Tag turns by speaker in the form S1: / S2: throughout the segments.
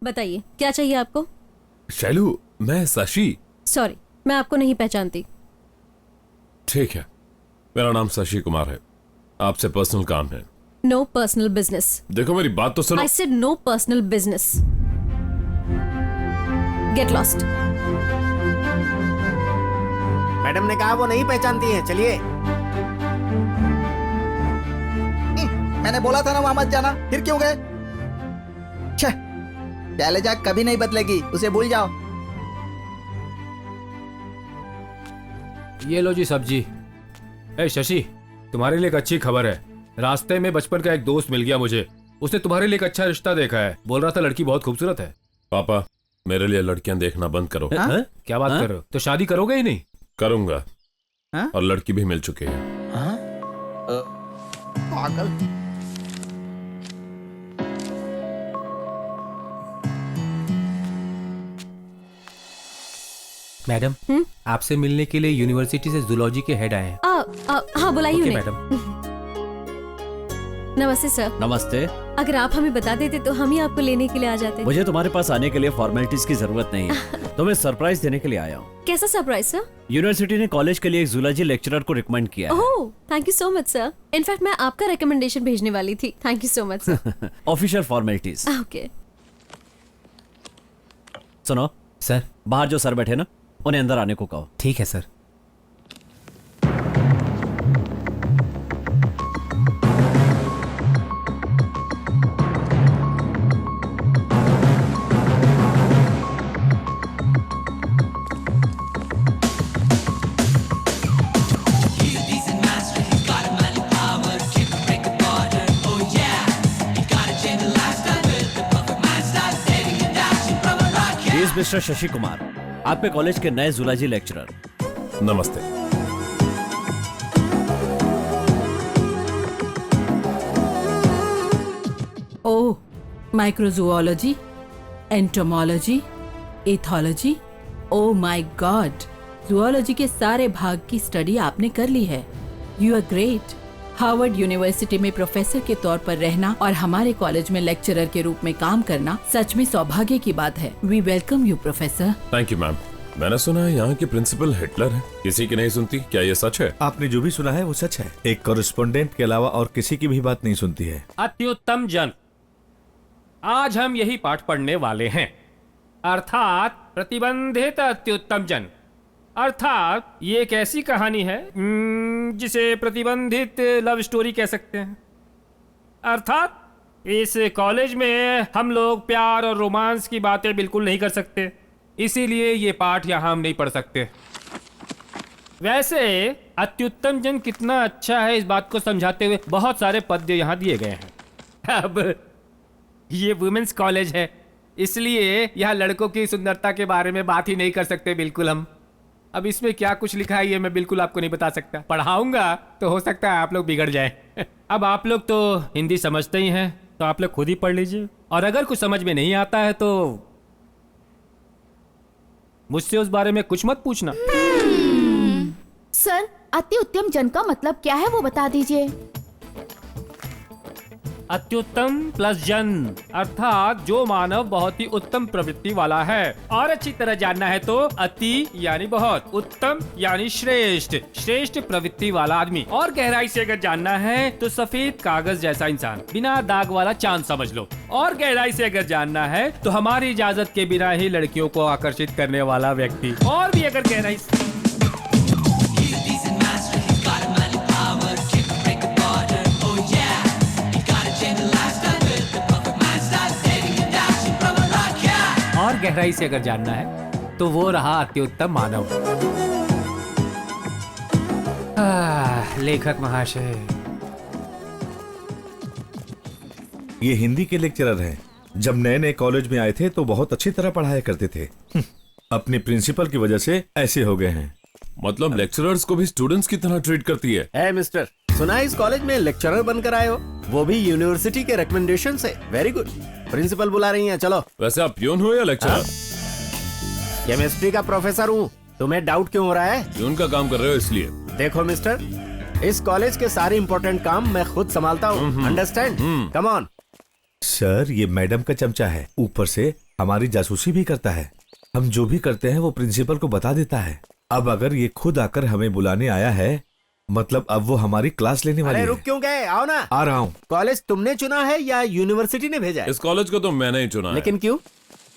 S1: बताइए क्या चाहिए आपको?
S2: शैलू, मैं शशि।
S1: सॉरी, मैं आपको नहीं पहचानती।
S2: ठीक है, मेरा नाम शशि कुमार है। आपसे पर्सनल काम है।
S1: No personal business.
S2: देखो मेरी बात तो सुनो।
S1: I said no personal business. Get lost.
S3: Madam ने कहा वो नहीं पहचानती है, चलिए।
S4: मैंने बोला था ना वहां मत जाना, फिर क्यों गए? शैलजा कभी नहीं बदलेगी, उसे भूल जाओ।
S5: ये लो जी सब्जी। ए शशि, तुम्हारे लिए एक अच्छी खबर है। रास्ते में बचपन का एक दोस्त मिल गया मुझे। उसने तुम्हारे लिए एक अच्छा रिश्ता देखा है। बोल रहा था लड़की बहुत खूबसूरत है।
S2: पापा, मेरे लिए लड़कियां देखना बंद करो।
S5: क्या बात कर रहे हो? तो शादी करोगे ही नहीं?
S2: करूंगा।
S4: हाँ?
S2: और लड़की भी मिल चुकी है।
S4: पागल।
S5: मैडम, आपसे मिलने के लिए यूनिवर्सिटी से जूलॉजी के हेड आए हैं।
S1: हाँ बुलाइए उन्हें।
S5: मैडम।
S1: नमस्ते सर।
S6: नमस्ते।
S1: अगर आप हमें बता देते तो हम ही आपको लेने के लिए आ जाते।
S6: मुझे तुम्हारे पास आने के लिए फॉर्मेलिटीज की जरूरत नहीं है। तुम्हें सरप्राइज देने के लिए आया हूँ।
S1: कैसा सरप्राइज सर?
S6: यूनिवर्सिटी ने कॉलेज के लिए एक जूलॉजी लेक्चरर को रिकमेंड किया है।
S1: Oh, thank you so much sir. In fact मैं आपका रिकमेंडेशन भेजने वाली थी। Thank you so much sir.
S6: Official formalities.
S1: Okay.
S6: सुनो
S5: सर।
S6: बाहर जो सर बैठे ना, उन्हें अंदर आने को कहो।
S5: ठीक है सर।
S6: मिस्टर शशि कुमार, आपके कॉलेज के नए जूलॉजी लेक्चरर।
S2: नमस्ते।
S7: Oh, microzoology, entomology, ethology. Oh my god, zoology के सारे भाग की स्टडी आपने कर ली है। You are great. Harvard University में प्रोफेसर के तौर पर रहना और हमारे कॉलेज में लेक्चरर के रूप में काम करना सच में सौभाग्य की बात है। We welcome you professor.
S2: Thank you ma'am. मैंने सुना है यहाँ की प्रिंसिपल हिटलर है। किसी की नहीं सुनती, क्या ये सच है?
S8: आपने जो भी सुना है वो सच है। एक कॉरेस्पोंडेंट के अलावा और किसी की भी बात नहीं सुनती है।
S5: अत्युत्तम जन, आज हम यही पाठ पढ़ने वाले हैं, अर्थात प्रतिबंधित अत्युत्तम जन। अर्थात ये एक ऐसी कहानी है जिसे प्रतिबंधित लव स्टोरी कह सकते हैं। अर्थात इस कॉलेज में हम लोग प्यार और रोमांस की बातें बिल्कुल नहीं कर सकते, इसीलिए ये पाठ यहाँ हम नहीं पढ़ सकते। वैसे अत्युत्तम जन कितना अच्छा है इस बात को समझाते हुए बहुत सारे पद्य यहाँ दिए गए हैं। अब ये वुमेन्स कॉलेज है, इसलिए यहाँ लड़कों की सुंदरता के बारे में बात ही नहीं कर सकते बिल्कुल हम। अब इसमें क्या कुछ लिखा है ये मैं बिल्कुल आपको नहीं बता सकता। पढ़ाऊंगा तो हो सकता है आप लोग बिगड़ जाए। अब आप लोग तो हिंदी समझते ही हैं, तो आप लोग खुद ही पढ़ लीजिए, और अगर कुछ समझ में नहीं आता है तो मुझसे उस बारे में कुछ मत पूछना।
S9: सर, अति उत्तम जन का मतलब क्या है वो बता दीजिए।
S5: अत्युत्तम प्लस जन अर्थात जो मानव बहुत ही उत्तम प्रवृत्ति वाला है। और अच्छी तरह जानना है तो अति यानी बहुत, उत्तम यानी श्रेष्ठ, श्रेष्ठ प्रवृत्ति वाला आदमी। और गहराई से अगर जानना है तो सफेद कागज जैसा इंसान, बिना दाग वाला चांद समझ लो। और गहराई से अगर जानना है तो हमारी इजाजत के बिना ही लड़कियों को आकर्षित करने वाला व्यक्ति। और भी अगर गहराई से गहराई से अगर जानना है तो वो रहा अत्युत्तम मानव। लेखक महाशय,
S8: ये हिंदी के लेक्चरर हैं। जब नए नए कॉलेज में आए थे तो बहुत अच्छी तरह पढ़ाया करते थे। अपने प्रिंसिपल की वजह से ऐसे हो गए हैं।
S2: मतलब लेक्चरर्स को भी स्टूडेंट्स की तरह ट्रीट करती है।
S3: है मिस्टर, सुना है इस कॉलेज में लेक्चरर बनकर आए हो, वो भी यूनिवर्सिटी के रिकमेंडेशन से। Very good. प्रिंसिपल बुला रही हैं, चलो।
S2: वैसे आप प्यून हो या लेक्चरर?
S3: केमिस्ट्री का प्रोफेसर हूँ। तुम्हें डाउट क्यों हो रहा है?
S2: प्यून का काम कर रहे हो इसलिए।
S3: देखो मिस्टर, इस कॉलेज के सारे इम्पोर्टेंट काम मैं खुद संभालता हूँ। अंडरस्टैंड? Come on.
S8: सर, ये मैडम का चमचा है, ऊपर से हमारी जासूसी भी करता है। हम जो भी करते हैं वो प्रिंसिपल को बता देता है। अब अगर ये खुद आकर हमें बुलाने आया है, मतलब अब वो हमारी क्लास लेने वाली
S3: अरे
S8: है।
S3: रुक क्यों गए, आओ ना।
S8: आ रहा हूँ।
S3: कॉलेज तुमने चुना है या यूनिवर्सिटी ने भेजा है?
S2: इस कॉलेज को तो मैंने ही चुना है।
S3: लेकिन क्यों?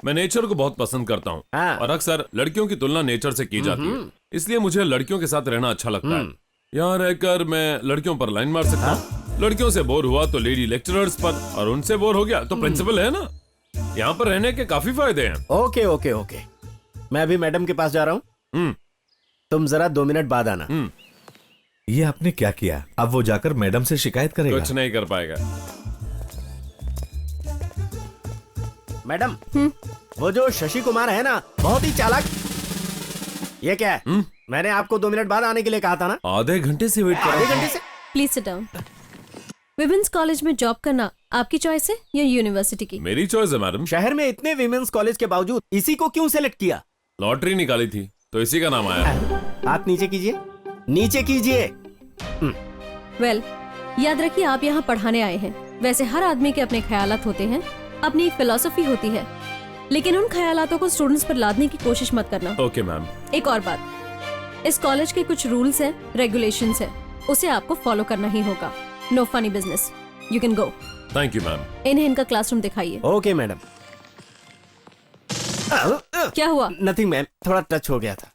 S2: मैं नेचर को बहुत पसंद करता हूँ
S3: हाँ।
S2: और अक्सर लड़कियों की तुलना नेचर से की जाती है, इसलिए मुझे लड़कियों के साथ रहना अच्छा लगता है। यहाँ रहकर मैं लड़कियों पर लाइन मार सकता हूँ। लड़कियों से बोर हुआ तो लेडी लेक्चरर्स पर, और उनसे बोर हो गया तो प्रिंसिपल है ना। यहाँ पर रहने के काफी फायदे हैं।
S3: ओके ओके ओके, मैं अभी मैडम के पास जा रहा हूँ। तुम जरा 2 मिनट बाद आना।
S8: ये आपने क्या किया? अब वो जाकर मैडम से शिकायत करेगा।
S2: कुछ नहीं कर पाएगा।
S3: मैडम, वो जो शशि कुमार है ना, बहुत ही चालाक। ये क्या है? मैंने आपको 2 मिनट बाद आने के लिए कहा था ना।
S2: आधे घंटे से वेट कर
S3: आधे
S2: रहा
S3: घंटे से?
S1: Please sit down. Women's college में जॉब करना आपकी चॉइस है या यूनिवर्सिटी की?
S2: मेरी चॉइस है मैडम।
S3: शहर में इतने विमेंस कॉलेज के बावजूद इसी को क्यों सेलेक्ट किया?
S2: लॉटरी निकाली थी तो इसी का नाम आया।
S3: हाथ नीचे कीजिए, नीचे कीजिए।
S1: वेल, याद रखिए आप यहाँ पढ़ाने आए हैं। वैसे हर आदमी के अपने ख्यालात होते हैं, अपनी एक फिलॉसफी होती है, लेकिन उन ख्यालातों को स्टूडेंट्स पर लादने की कोशिश मत करना।
S2: Okay ma'am.
S1: एक और बात, इस कॉलेज के कुछ रूल्स हैं, रेगुलेशंस हैं, उसे आपको फॉलो करना ही होगा। No funny business. You can go.
S2: Thank you ma'am.
S1: इन्हें इनका क्लासरूम दिखाइए।
S3: Okay madam.
S1: क्या हुआ?
S3: नथिंग मैम, थोड़ा टच हो गया था।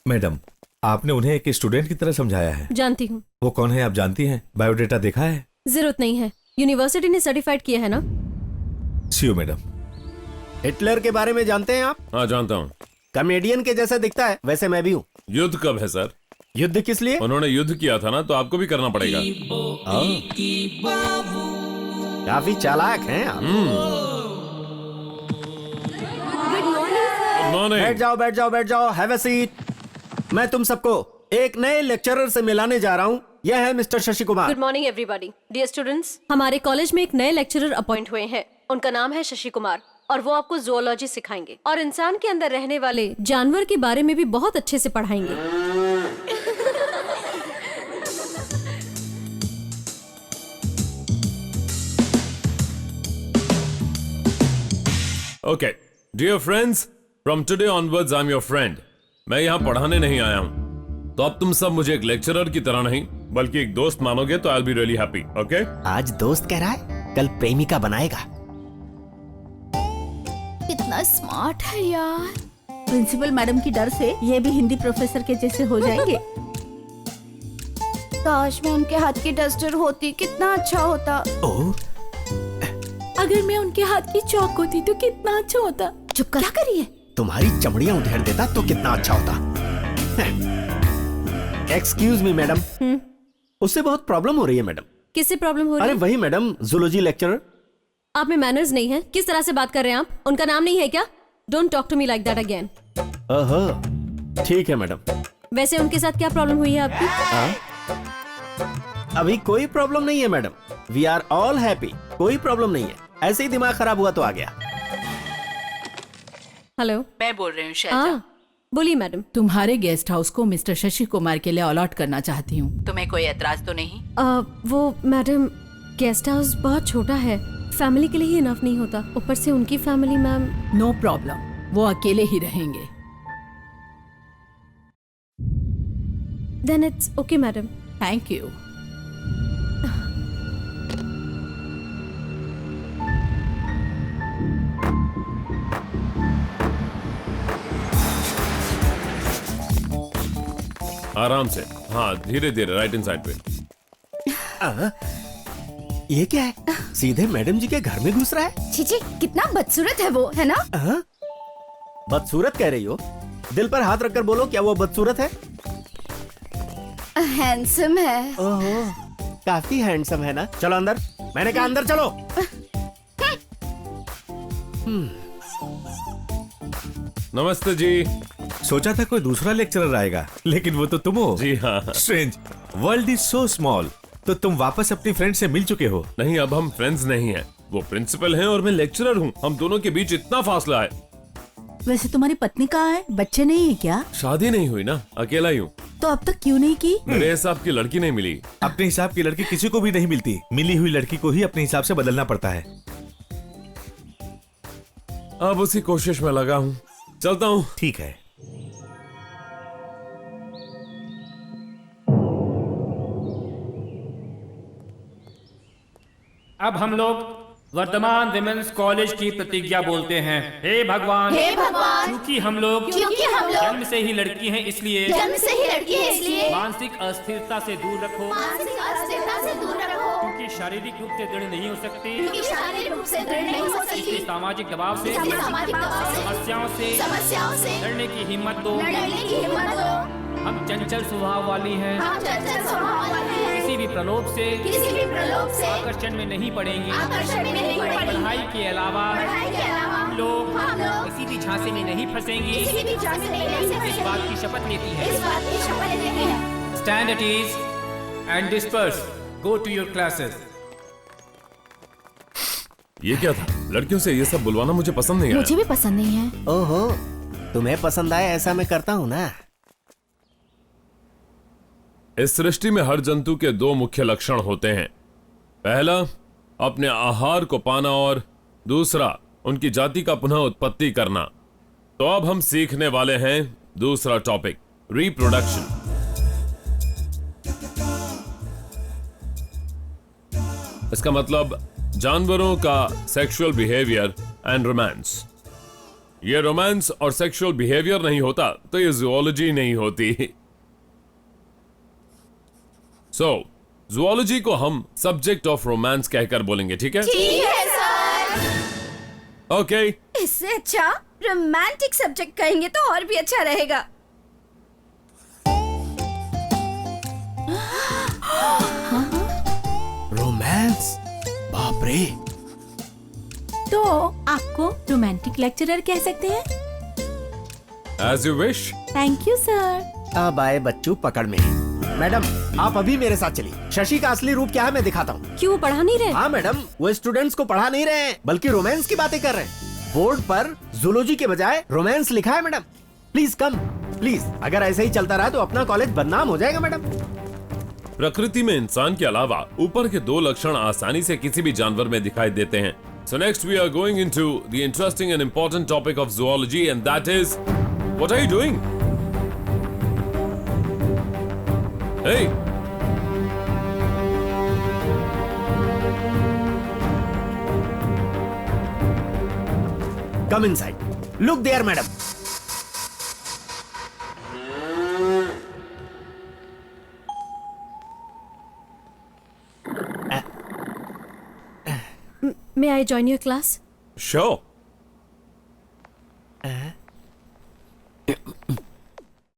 S8: मैडम, आपने उन्हें एक स्टूडेंट की तरह समझाया है।
S1: जानती हूँ।
S8: वो कौन है आप जानती हैं? बायोडेटा देखा है?
S1: जरूरत नहीं है, यूनिवर्सिटी ने सर्टिफाइड किया है ना।
S8: सी यू मैडम।
S3: हिटलर के बारे में जानते हैं आप?
S2: हाँ जानता हूँ।
S3: कॉमेडियन के जैसा दिखता है, वैसे मैं भी हूँ।
S2: युद्ध कब है सर?
S3: युद्ध किस लिए?
S2: उन्होंने युद्ध किया था ना, तो आपको भी करना पड़ेगा।
S3: काफी चालाक हैं आप। बैठ जाओ बैठ जाओ बैठ जाओ, हैव अ सीट। मैं तुम सबको एक नए लेक्चरर से मिलाने जा रहा हूँ। यह है mister Shashi Kumar.
S1: Good morning everybody. Dear students, हमारे कॉलेज में एक नए लेक्चरर अपॉइंट हुए हैं। उनका नाम है शशि कुमार और वो आपको जूलॉजी सिखाएंगे और इंसान के अंदर रहने वाले जानवर के बारे में भी बहुत अच्छे से पढ़ाएंगे।
S2: Okay dear friends, from today onwards I am your friend. मैं यहाँ पढ़ाने नहीं आया हूँ, तो अब तुम सब मुझे एक लेक्चरर की तरह नहीं बल्कि एक दोस्त मानोगे तो I will be really happy. Okay?
S3: आज दोस्त कह रहा है, कल प्रेमिका बनाएगा।
S9: कितना स्मार्ट है यार।
S7: प्रिंसिपल मैडम की डर से ये भी हिंदी प्रोफेसर के जैसे हो जाएंगे।
S9: काश मैं उनके हाथ की डस्टर होती, कितना अच्छा होता।
S3: ओह,
S7: अगर मैं उनके हाथ की चौक होती तो कितना अच्छा होता।
S9: चुप कर। क्या करिए?
S3: तुम्हारी चमड़ियां उधेड़ देता तो कितना अच्छा होता। एक्सक्यूज मी मैडम, उससे बहुत प्रॉब्लम हो रही है मैडम।
S1: किससे प्रॉब्लम हो रही
S3: अरे
S1: है?
S3: वही मैडम, जूलॉजी लेक्चरर।
S1: आप में मैनर्स नहीं है। किस तरह से बात कर रहे हैं आप? उनका नाम नहीं है क्या? Don't talk to me like that again.
S3: ओहो, ठीक है मैडम।
S1: वैसे उनके साथ क्या प्रॉब्लम हुई है आपकी?
S3: अभी कोई प्रॉब्लम नहीं है madam. We are all happy. कोई प्रॉब्लम नहीं है, ऐसे ही दिमाग खराब हुआ तो आ गया।
S1: हेलो,
S7: मैं बोल रही हूँ
S1: हाँ बोलिए मैडम।
S7: तुम्हारे गेस्ट हाउस को मिस्टर शशि कुमार के लिए अलॉट करना चाहती हूँ। तुम्हें कोई एतराज तो नहीं?
S1: वो मैडम, गेस्ट हाउस बहुत छोटा है, फैमिली के लिए ही इनफ नहीं होता। ऊपर से उनकी फैमिली मैम।
S7: नो प्रॉब्लम, वो अकेले ही रहेंगे।
S1: Then it's okay madam.
S7: Thank you.
S2: आराम से, हाँ धीरे धीरे, राइट इन साइड पे।
S3: ये क्या है? सीधे मैडम जी के घर में घुस रहा है।
S9: छीछी, कितना बदसूरत है वो, है ना?
S3: बदसूरत कह रही हो? दिल पर हाथ रखकर बोलो, क्या वो बदसूरत है?
S9: हैंडसम है।
S3: ओहो, काफी हैंडसम है ना। चलो अंदर। मैंने कहा अंदर चलो।
S2: नमस्ते जी।
S8: सोचा था कोई दूसरा लेक्चरर आएगा, लेकिन वो तो तुम हो।
S2: जी हाँ।
S8: Strange, world is so small. तो तुम वापस अपनी फ्रेंड से मिल चुके हो?
S2: नहीं, अब हम फ्रेंड्स नहीं हैं। वो प्रिंसिपल हैं और मैं लेक्चरर हूँ। हम दोनों के बीच इतना फासला है।
S7: वैसे तुम्हारी पत्नी कहाँ है? बच्चे नहीं है क्या?
S2: शादी नहीं हुई ना, अकेला ही हूँ।
S7: तो अब तक क्यों नहीं की?
S2: मेरे हिसाब की लड़की नहीं मिली।
S8: अपने हिसाब की लड़की किसी को भी नहीं मिलती। मिली हुई लड़की को ही अपने हिसाब से बदलना पड़ता है।
S2: अब उसी कोशिश में लगा हूँ, चलता हूँ।
S8: ठीक है।
S5: अब हम लोग वर्धमान विमेंस कॉलेज की प्रतिज्ञा बोलते हैं। हे भगवान,
S9: हे भगवान,
S5: क्योंकि हम लोग जन्म से ही लड़की हैं, इसलिए मानसिक अस्थिरता से दूर रखो, क्योंकि शारीरिक रूप से दृढ़ नहीं हो सकती, इसलिए सामाजिक दबाव से, समस्याओं से लड़ने की हिम्मत दो। हम चंचल स्वभाव वाली हैं, किसी भी प्रलोभ से आकर्षण में नहीं पड़ेंगे। पढ़ाई के अलावा हम लोग किसी भी झांसे में नहीं फंसेंगे। इस बात की शपथ लेती है। Stand at ease and disperse, go to your classes.
S2: ये क्या था? लड़कियों से ये सब बुलवाना मुझे पसंद नहीं आया।
S9: मुझे भी पसंद नहीं है।
S3: ओहो, तुम्हें पसंद आए ऐसा मैं करता हूँ ना।
S2: इस सृष्टि में हर जंतु के दो मुख्य लक्षण होते हैं। पहला, अपने आहार को पाना, और दूसरा, उनकी जाति का पुनः उत्पत्ति करना। तो अब हम सीखने वाले हैं दूसरा टॉपिक, रिप्रोडक्शन। इसका मतलब जानवरों का सेक्सुअल बिहेवियर एंड रोमांस। ये रोमांस और सेक्सुअल बिहेवियर नहीं होता तो ये जूलॉजी नहीं होती। सो जूलॉजी को हम सब्जेक्ट ऑफ रोमांस कहकर बोलेंगे, ठीक है?
S9: ठीक है सर।
S2: ओके।
S9: इससे अच्छा रोमांटिक सब्जेक्ट कहेंगे तो और भी अच्छा रहेगा।
S3: रोमांस, बाप रे।
S7: तो आपको रोमांटिक लेक्चरर कह सकते हैं।
S2: As you wish.
S7: Thank you sir.
S3: अब आए बच्चू पकड़ में। मैडम, आप अभी मेरे साथ चलिए। शशि का असली रूप क्या है मैं दिखाता हूँ।
S1: क्यों पढ़ा नहीं रहे?
S3: हाँ मैडम, वो स्टूडेंट्स को पढ़ा नहीं रहे हैं, बल्कि रोमांस की बातें कर रहे हैं। बोर्ड पर जूलॉजी के बजाय रोमांस लिखा है मैडम। Please come, please. अगर ऐसे ही चलता रहा तो अपना कॉलेज बदनाम हो जाएगा मैडम।
S2: प्रकृति में इंसान के अलावा ऊपर के दो लक्षण आसानी से किसी भी जानवर में दिखाई देते हैं। So next we are going into the interesting and important topic of zoology, and that is, what are you doing? Hey!
S3: Come inside. Look there, madam.
S1: May I join your class?
S2: Sure.